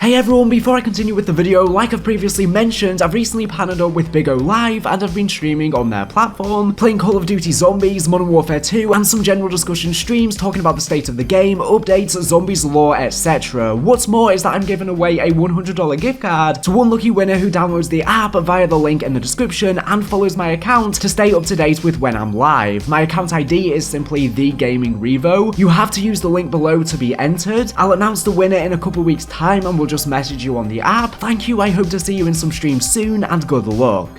Hey everyone, before I continue with the video, like I've previously mentioned, I've recently partnered up with Bigo Live and I've been streaming on their platform, playing Call of Duty Zombies, Modern Warfare 2, and some general discussion streams talking about the state of the game, updates, zombies lore, etc. What's more is that I'm giving away a $100 gift card to one lucky winner who downloads the app via the link in the description and follows my account to stay up to date with when I'm live. My account ID is simply TheGamingRevo. You have to use the link below to be entered. I'll announce the winner in a couple weeks time and we'll just message you on the app. Thank you, I hope to see you in some streams soon, and good luck.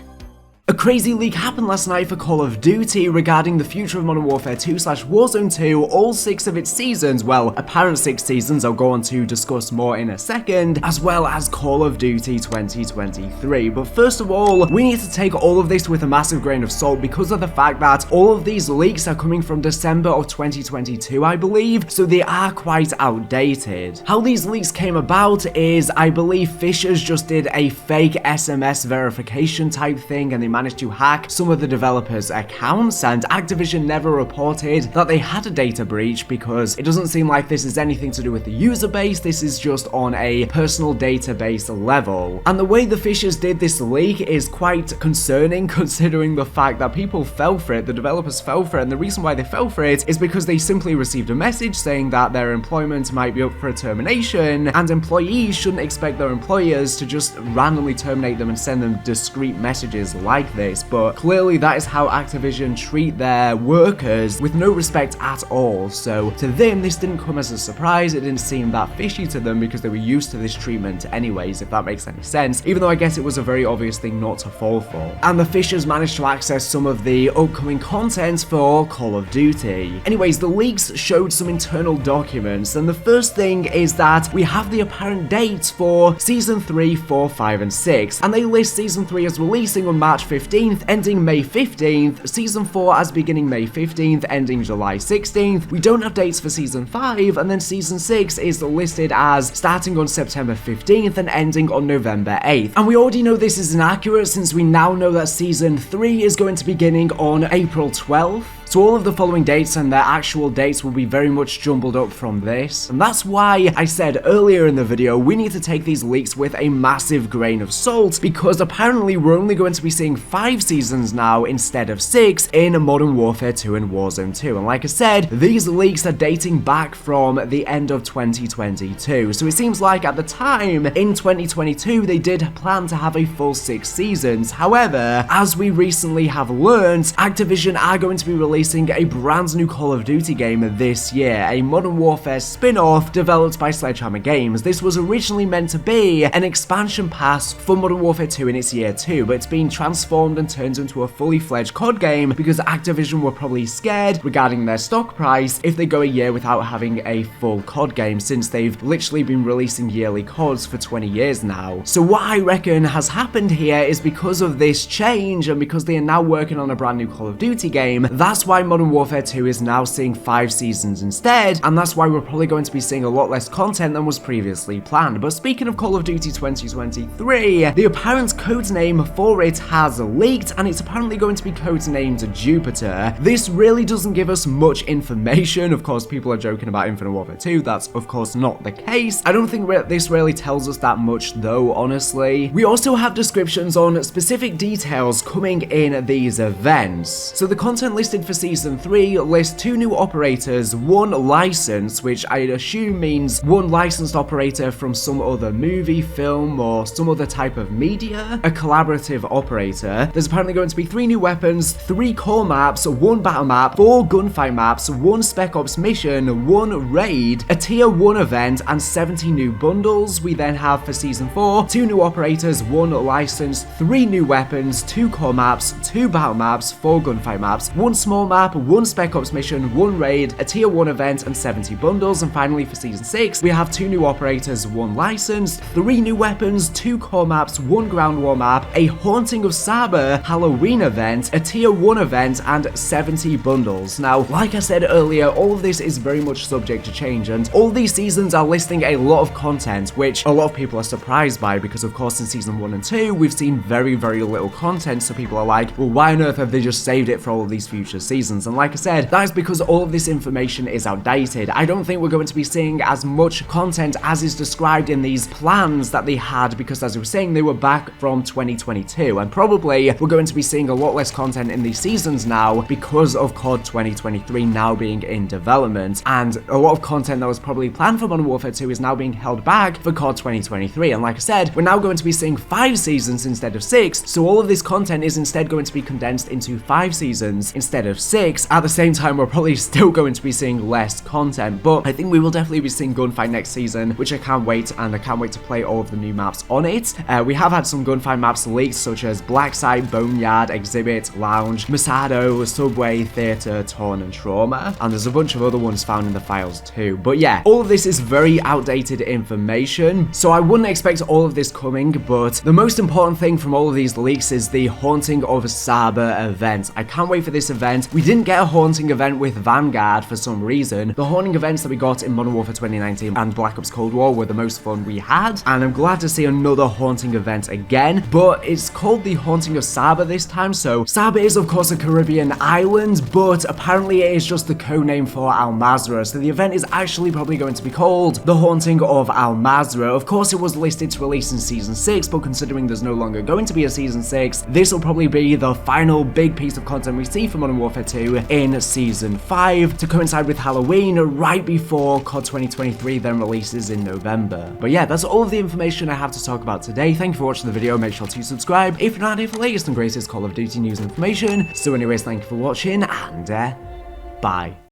A crazy leak happened last night for Call of Duty regarding the future of Modern Warfare 2/Warzone 2, all 6 of its seasons, well, apparent 6 seasons I'll go on to discuss more in a second, as well as Call of Duty 2023. But first of all, we need to take all of this with a massive grain of salt because of the fact that all of these leaks are coming from December of 2022, I believe, so they are quite outdated. How these leaks came about is, I believe Fishers just did a fake SMS verification type thing and they managed to hack some of the developers' accounts, and Activision never reported that they had a data breach because it doesn't seem like this is anything to do with the user base. This is just on a personal database level. And the way the Fishers did this leak is quite concerning considering the fact that people fell for it, the developers fell for it, and the reason why they fell for it is because they simply received a message saying that their employment might be up for a termination, and employees shouldn't expect their employers to just randomly terminate them and send them discreet messages like this, but clearly that is how Activision treat their workers, with no respect at all. So to them this didn't come as a surprise, it didn't seem that fishy to them because they were used to this treatment anyways, if that makes any sense, even though I guess it was a very obvious thing not to fall for. And the Fishers managed to access some of the upcoming content for Call of Duty. Anyways, the leaks showed some internal documents, and the first thing is that we have the apparent dates for Season 3, 4, 5, and 6, and they list Season 3 as releasing on March 15th, ending May 15th, Season 4 as beginning May 15th, ending July 16th. We don't have dates for Season 5, and then Season 6 is listed as starting on September 15th and ending on November 8th. And we already know this is inaccurate since we now know that Season 3 is going to be beginning on April 12th. So all of the following dates and their actual dates will be very much jumbled up from this. And that's why I said earlier in the video, we need to take these leaks with a massive grain of salt, because apparently we're only going to be seeing 5 seasons now instead of 6 in Modern Warfare 2 and Warzone 2. And like I said, these leaks are dating back from the end of 2022. So it seems like at the time, in 2022, they did plan to have a full 6 seasons. However, as we recently have learned, Activision are going to be releasing a brand new Call of Duty game this year, a Modern Warfare spin-off developed by Sledgehammer Games. This was originally meant to be an expansion pass for Modern Warfare 2 in its year 2, but it's been transformed and turned into a fully fledged COD game because Activision were probably scared regarding their stock price if they go a year without having a full COD game, since they've literally been releasing yearly CODs for 20 years now. So what I reckon has happened here is because of this change and because they are now working on a brand new Call of Duty game, that's why Modern Warfare 2 is now seeing 5 seasons instead, and that's why we're probably going to be seeing a lot less content than was previously planned. But speaking of Call of Duty 2023, the apparent codename for it has leaked, and it's apparently going to be codenamed Jupiter. This really doesn't give us much information. Of course, people are joking about Infinite Warfare 2, that's of course not the case. I don't think this really tells us that much though, honestly. We also have descriptions on specific details coming in these events. So the content listed for Season 3 lists 2 new operators, 1 license, which I assume means 1 licensed operator from some other movie, film, or some other type of media, a collaborative operator. There's apparently going to be 3 new weapons, 3 core maps, 1 battle map, 4 gunfight maps, 1 Spec Ops mission, 1 raid, a Tier 1 event, and 70 new bundles. We then have for Season 4, 2 new operators, 1 license, 3 new weapons, 2 core maps, 2 battle maps, 4 gunfight maps, 1 small map, 1 Spec Ops mission, 1 raid, a Tier 1 event, and 70 bundles. And finally for Season 6, we have 2 new operators, 1 licensed, 3 new weapons, 2 core maps, 1 ground war map, a Haunting of Saba Halloween event, a Tier 1 event, and 70 bundles. Now, like I said earlier, all of this is very much subject to change, and all these seasons are listing a lot of content, which a lot of people are surprised by because, of course, in Season 1 and 2, we've seen very, very little content, so people are like, well, why on earth have they just saved it for all of these future seasons? seasons. And like I said, that is because all of this information is outdated. I don't think we're going to be seeing as much content as is described in these plans that they had, because as we were saying, they were back from 2022, and probably we're going to be seeing a lot less content in these seasons now because of COD 2023 now being in development, and a lot of content that was probably planned for Modern Warfare 2 is now being held back for COD 2023. And like I said, we're now going to be seeing 5 seasons instead of 6, so all of this content is instead going to be condensed into 5 seasons instead of 6. At the same time, we're probably still going to be seeing less content, but I think we will definitely be seeing Gunfight next season, which I can't wait, and I can't wait to play all of the new maps on it. We have had some Gunfight maps leaked, such as Black Site, Boneyard, Exhibit, Lounge, Masado, Subway, Theatre, Torn, and Trauma, and there's a bunch of other ones found in the files too. But yeah, all of this is very outdated information, so I wouldn't expect all of this coming, but the most important thing from all of these leaks is the Haunting of Saba event. I can't wait for this event. We didn't get a Haunting event with Vanguard for some reason. The Haunting events that we got in Modern Warfare 2019 and Black Ops Cold War were the most fun we had, and I'm glad to see another Haunting event again, but it's called the Haunting of Saba this time. So Saba is of course a Caribbean island, but apparently it is just the codename for Al Mazrah, so the event is actually probably going to be called the Haunting of Al Mazrah. Of course, it was listed to release in Season 6, but considering there's no longer going to be a Season 6, this will probably be the final big piece of content we see for Modern Warfare 2 in Season 5, to coincide with Halloween right before COD 2023 then releases in November. But yeah, that's all of the information I have to talk about today. Thank you for watching the video. Make sure to subscribe if you're not here for the latest and greatest Call of Duty news and information. So anyways, thank you for watching, and bye.